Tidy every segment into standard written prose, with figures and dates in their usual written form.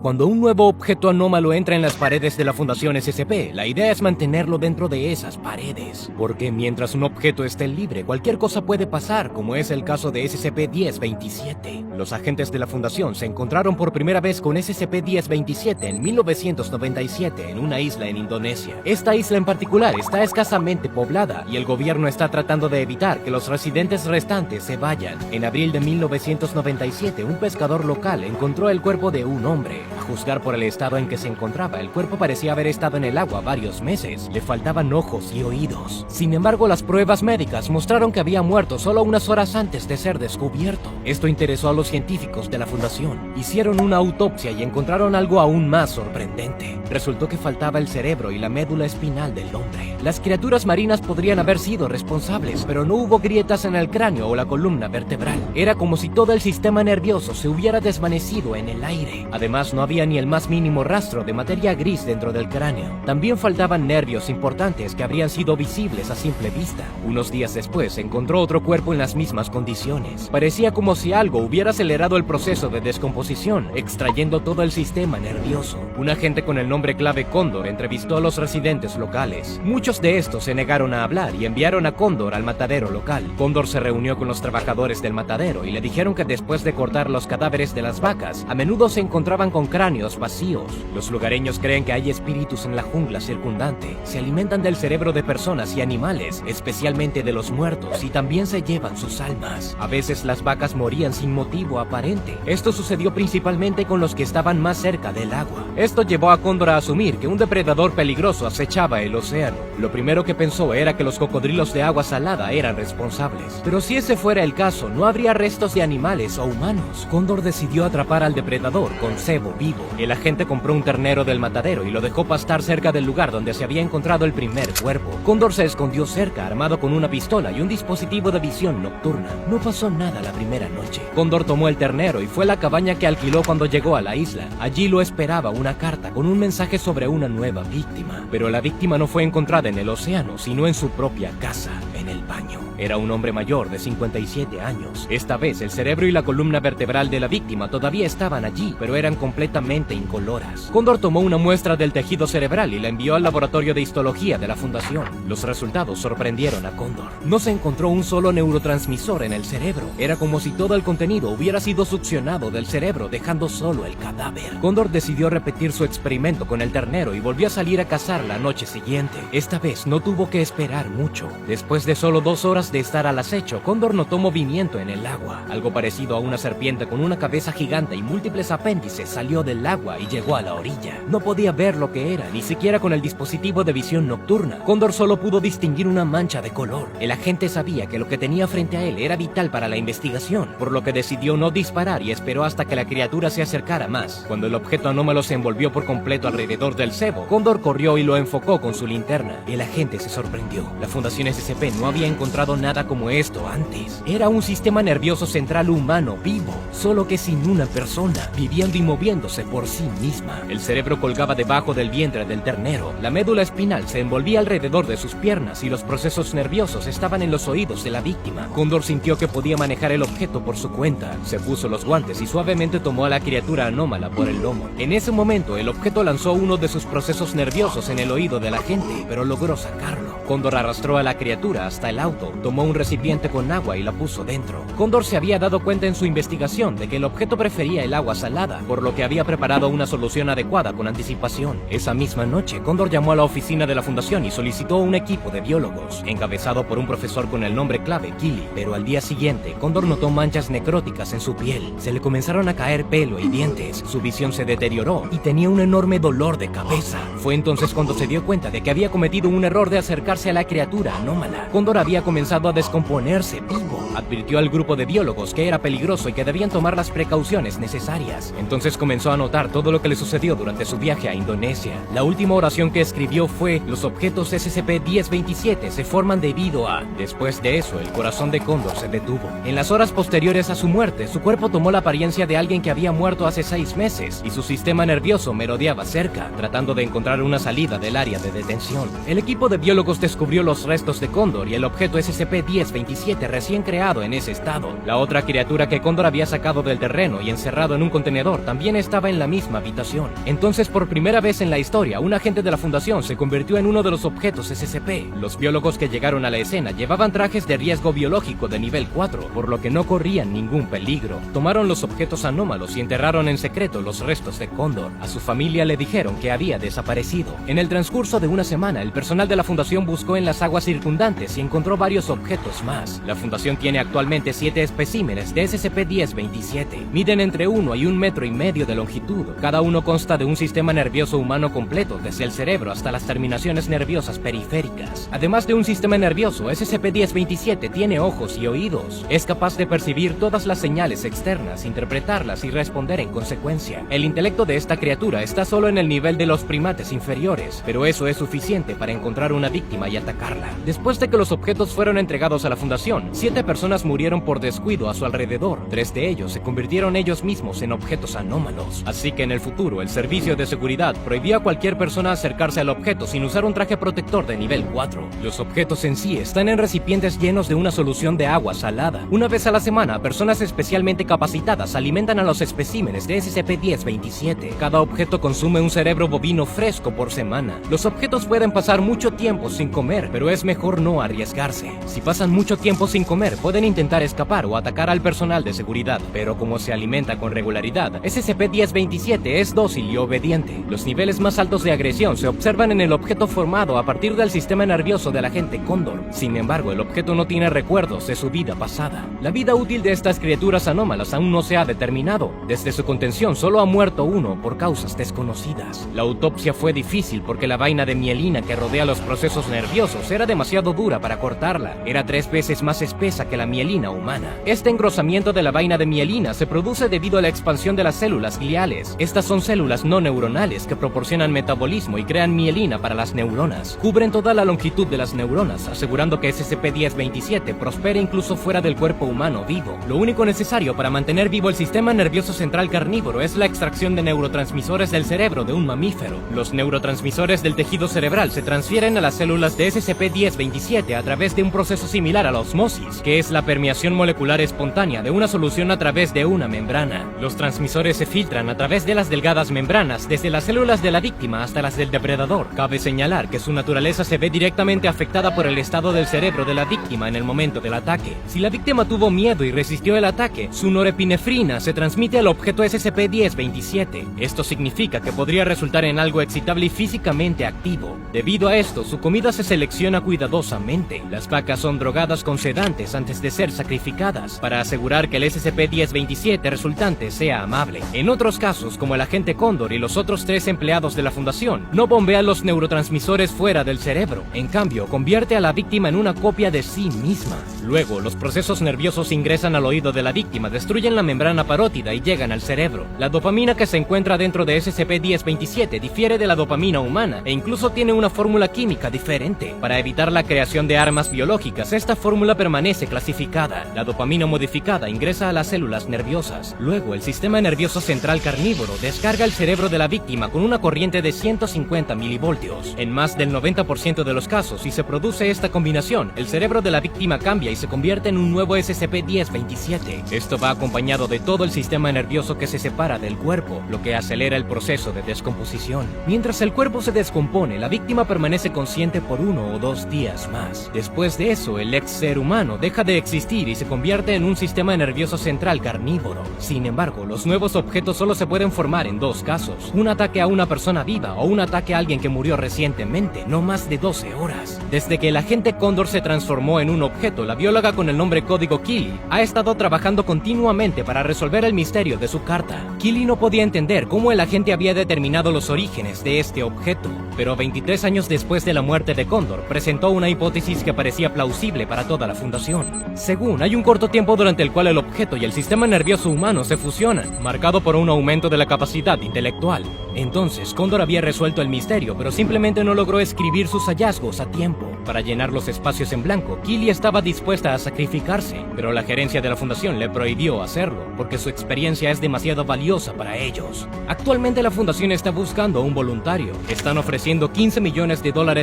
Cuando un nuevo objeto anómalo entra en las paredes de la Fundación SCP, la idea es mantenerlo dentro de esas paredes, porque mientras un objeto esté libre, cualquier cosa puede pasar, como es el caso de SCP-1027. Los agentes de la Fundación se encontraron por primera vez con SCP-1027 en 1997 en una isla en Indonesia. Esta isla en particular está escasamente poblada y el gobierno está tratando de evitar que los residentes restantes se vayan. En abril de 1997, un pescador local encontró el cuerpo de un hombre. A juzgar por el estado en que se encontraba, el cuerpo parecía haber estado en el agua varios meses. Le faltaban ojos y oídos. Sin embargo, las pruebas médicas mostraron que había muerto solo unas horas antes de ser descubierto. Esto interesó a los científicos de la Fundación. Hicieron una autopsia y encontraron algo aún más sorprendente. Resultó que faltaba el cerebro y la médula espinal del hombre. Las criaturas marinas podrían haber sido responsables, pero no hubo grietas en el cráneo o la columna vertebral. Era como si todo el sistema nervioso se hubiera desvanecido en el aire. Además, no había ni el más mínimo rastro de materia gris dentro del cráneo. También faltaban nervios importantes que habrían sido visibles a simple vista. Unos días después, se encontró otro cuerpo en las mismas condiciones. Parecía como si algo hubiera acelerado el proceso de descomposición, extrayendo todo el sistema nervioso. Un agente con el nombre clave Cóndor entrevistó a los residentes locales. Muchos de estos se negaron a hablar y enviaron a Cóndor al matadero local. Cóndor se reunió con los trabajadores del matadero y le dijeron que después de cortar los cadáveres de las vacas, a menudo se encontraban con cráneos vacíos. Los lugareños creen que hay espíritus en la jungla circundante. Se alimentan del cerebro de personas y animales, especialmente de los muertos, y también se llevan sus almas. A veces las vacas morían sin motivo aparente. Esto sucedió principalmente con los que estaban más cerca del agua. Esto llevó a Cóndor a asumir que un depredador peligroso acechaba el océano. Lo primero que pensó era que los cocodrilos de agua salada eran responsables. Pero si ese fuera el caso, no habría restos de animales o humanos. Cóndor decidió atrapar al depredador con cebo vivo. El agente compró un ternero del matadero y lo dejó pastar cerca del lugar donde se había encontrado el primer cuerpo. Cóndor se escondió cerca, armado con una pistola y un dispositivo de visión nocturna. No pasó nada la primera noche. Cóndor tomó el ternero y fue a la cabaña que alquiló cuando llegó a la isla. Allí lo esperaba una carta con un mensaje sobre una nueva víctima. Pero la víctima no fue encontrada en el océano, sino en su propia casa, en el baño. Era un hombre mayor de 57 años. Esta vez el cerebro y la columna vertebral de la víctima todavía estaban allí, pero eran completamente incoloras. Cóndor tomó una muestra del tejido cerebral y la envió al laboratorio de histología de la Fundación. Los resultados sorprendieron a Cóndor. No se encontró un solo neurotransmisor en el cerebro. Era como si todo el contenido hubiera sido succionado del cerebro, dejando solo el cadáver. Cóndor decidió repetir su experimento con el ternero y volvió a salir a cazar la noche siguiente. Esta vez no tuvo que esperar mucho. Después de solo 2 horas de estar al acecho, Cóndor notó movimiento en el agua. Algo parecido a una serpiente con una cabeza gigante y múltiples apéndices salió del agua y llegó a la orilla. No podía ver lo que era, ni siquiera con el dispositivo de visión nocturna. Cóndor solo pudo distinguir una mancha de color. El agente sabía que lo que tenía frente a él era vital para la investigación, por lo que decidió no disparar y esperó hasta que la criatura se acercara más. Cuando el objeto anómalo se envolvió por completo alrededor del cebo, Cóndor corrió y lo enfocó con su linterna. El agente se sorprendió. La Fundación SCP no había encontrado nada como esto antes. Era un sistema nervioso central humano vivo, solo que sin una persona, viviendo y moviéndose por sí misma. El cerebro colgaba debajo del vientre del ternero. La médula espinal se envolvía alrededor de sus piernas y los procesos nerviosos estaban en los oídos de la víctima. Cóndor sintió que podía manejar el objeto por su cuenta. Se puso los guantes y suavemente tomó a la criatura anómala por el lomo. En ese momento, el objeto lanzó uno de sus procesos nerviosos en el oído de la gente, pero logró sacarlo. Cóndor arrastró a la criatura hasta el auto, tomó un recipiente con agua y la puso dentro. Cóndor se había dado cuenta en su investigación de que el objeto prefería el agua salada, por lo que había preparado una solución adecuada con anticipación. Esa misma noche, Cóndor llamó a la oficina de la Fundación y solicitó un equipo de biólogos, encabezado por un profesor con el nombre clave Kili. Pero al día siguiente, Cóndor notó manchas necróticas en su piel. Se le comenzaron a caer pelo y dientes. Su visión se deterioró y tenía un enorme dolor de cabeza. Fue entonces cuando se dio cuenta de que había cometido un error de acercarse a la criatura anómala. Cóndor había comenzado a descomponerse vivo. Advirtió al grupo de biólogos que era peligroso y que debían tomar las precauciones necesarias. Entonces comenzó a anotar todo lo que le sucedió durante su viaje a Indonesia. La última oración que escribió fue: los objetos SCP-1027 se forman debido a... Después de eso, el corazón de Cóndor se detuvo. En las horas posteriores a su muerte, su cuerpo tomó la apariencia de alguien que había muerto hace 6 meses y su sistema nervioso merodeaba cerca, tratando de encontrar una salida del área de detención. El equipo de biólogos descubrió los restos de Cóndor y el objeto SCP-1027 recién creado creado en ese estado. La otra criatura que Cóndor había sacado del terreno y encerrado en un contenedor también estaba en la misma habitación. Entonces, por primera vez en la historia, un agente de la Fundación se convirtió en uno de los objetos SCP. Los biólogos que llegaron a la escena llevaban trajes de riesgo biológico de nivel 4, por lo que no corrían ningún peligro. Tomaron los objetos anómalos y enterraron en secreto los restos de Cóndor. A su familia le dijeron que había desaparecido. En el transcurso de una semana, el personal de la Fundación buscó en las aguas circundantes y encontró varios objetos más. La Fundación tiene actualmente 7 especímenes de SCP-1027. Miden entre 1 y 1,5 metros de longitud. Cada uno consta de un sistema nervioso humano completo, desde el cerebro hasta las terminaciones nerviosas periféricas. Además de un sistema nervioso, SCP-1027 tiene ojos y oídos. Es capaz de percibir todas las señales externas, interpretarlas y responder en consecuencia. El intelecto de esta criatura está solo en el nivel de los primates inferiores, pero eso es suficiente para encontrar una víctima y atacarla. Después de que los objetos fueron entregados a la Fundación, 7 personas murieron por descuido a su alrededor. 3 de ellos se convirtieron ellos mismos en objetos anómalos. Así que en el futuro, el servicio de seguridad prohibió a cualquier persona acercarse al objeto sin usar un traje protector de nivel 4. Los objetos en sí están en recipientes llenos de una solución de agua salada. Una vez a la semana, personas especialmente capacitadas alimentan a los especímenes de SCP-1027. Cada objeto consume un cerebro bovino fresco por semana. Los objetos pueden pasar mucho tiempo sin comer, pero es mejor no arriesgarse. Si pasan mucho tiempo sin comer, pueden intentar escapar o atacar al personal de seguridad, pero como se alimenta con regularidad, SCP-1027 es dócil y obediente. Los niveles más altos de agresión se observan en el objeto formado a partir del sistema nervioso del agente Cóndor. Sin embargo, el objeto no tiene recuerdos de su vida pasada. La vida útil de estas criaturas anómalas aún no se ha determinado. Desde su contención solo ha muerto uno por causas desconocidas. La autopsia fue difícil porque la vaina de mielina que rodea los procesos nerviosos era demasiado dura para cortarla. Era 3 veces más espesa que la mielina humana. Este engrosamiento de la vaina de mielina se produce debido a la expansión de las células gliales. Estas son células no neuronales que proporcionan metabolismo y crean mielina para las neuronas. Cubren toda la longitud de las neuronas, asegurando que SCP-1027 prospere incluso fuera del cuerpo humano vivo. Lo único necesario para mantener vivo el sistema nervioso central carnívoro es la extracción de neurotransmisores del cerebro de un mamífero. Los neurotransmisores del tejido cerebral se transfieren a las células de SCP-1027 a través de un proceso similar a la osmosis, que es la permeación molecular espontánea de una solución a través de una membrana. Los transmisores se filtran a través de las delgadas membranas, desde las células de la víctima hasta las del depredador. Cabe señalar que su naturaleza se ve directamente afectada por el estado del cerebro de la víctima en el momento del ataque. Si la víctima tuvo miedo y resistió el ataque, su norepinefrina se transmite al objeto SCP-1027. Esto significa que podría resultar en algo excitable y físicamente activo. Debido a esto, su comida se selecciona cuidadosamente. Las vacas son drogadas con sedantes antes de ser sacrificadas, para asegurar que el SCP-1027 resultante sea amable. En otros casos, como el agente Cóndor y los otros 3 empleados de la Fundación, no bombea los neurotransmisores fuera del cerebro. En cambio, convierte a la víctima en una copia de sí misma. Luego, los procesos nerviosos ingresan al oído de la víctima, destruyen la membrana parótida y llegan al cerebro. La dopamina que se encuentra dentro de SCP-1027 difiere de la dopamina humana e incluso tiene una fórmula química diferente. Para evitar la creación de armas biológicas, esta fórmula permanece clasificada. La dopamina modificada ingresa a las células nerviosas. Luego, el sistema nervioso central carnívoro descarga el cerebro de la víctima con una corriente de 150 milivoltios. En más del 90% de los casos, si se produce esta combinación, el cerebro de la víctima cambia y se convierte en un nuevo SCP-1027. Esto va acompañado de todo el sistema nervioso que se separa del cuerpo, lo que acelera el proceso de descomposición. Mientras el cuerpo se descompone, la víctima permanece consciente por 1 o 2 días más. Después de eso, el ex ser humano deja de existir y se convierte en un sistema nervioso central carnívoro. Sin embargo, los nuevos objetos solo se pueden formar en 2 casos: un ataque a una persona viva o un ataque a alguien que murió recientemente, no más de 12 horas. Desde que el agente Cóndor se transformó en un objeto, la bióloga con el nombre código Killy ha estado trabajando continuamente para resolver el misterio de su carta. Killy no podía entender cómo el agente había determinado los orígenes de este objeto, pero 23 años después de la muerte de Cóndor, presentó una hipótesis que parecía plausible para toda la Fundación. Según, hay un corto tiempo durante el cual el objeto y el sistema nervioso humano se fusionan, marcado por un aumento de la capacidad intelectual. Entonces, Cóndor había resuelto el misterio, pero simplemente no logró escribir sus hallazgos a tiempo. Para llenar los espacios en blanco, Killy estaba dispuesta a sacrificarse, pero la gerencia de la Fundación le prohibió hacerlo, porque su experiencia es demasiado valiosa para ellos. Actualmente la Fundación está buscando a un voluntario. Están ofreciendo $15 millones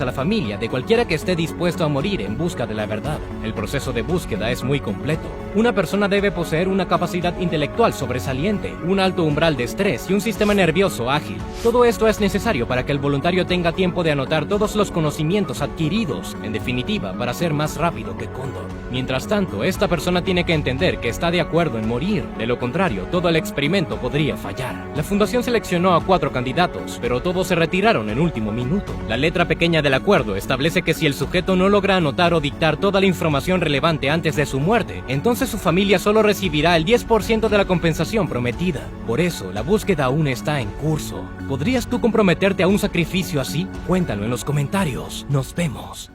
a la familia de cualquiera que esté dispuesto a morir en busca de la verdad. El proceso de búsqueda búsqueda es muy completo. Una persona debe poseer una capacidad intelectual sobresaliente, un alto umbral de estrés y un sistema nervioso ágil. Todo esto es necesario para que el voluntario tenga tiempo de anotar todos los conocimientos adquiridos, en definitiva, para ser más rápido que Cóndor. Mientras tanto, esta persona tiene que entender que está de acuerdo en morir, de lo contrario, todo el experimento podría fallar. La fundación seleccionó a 4 candidatos, pero todos se retiraron en último minuto. La letra pequeña del acuerdo establece que si el sujeto no logra anotar o dictar toda la información relevante antes de su muerte, entonces su familia solo recibirá el 10% de la compensación prometida. Por eso, la búsqueda aún está en curso. ¿Podrías tú comprometerte a un sacrificio así? Cuéntalo en los comentarios. Nos vemos.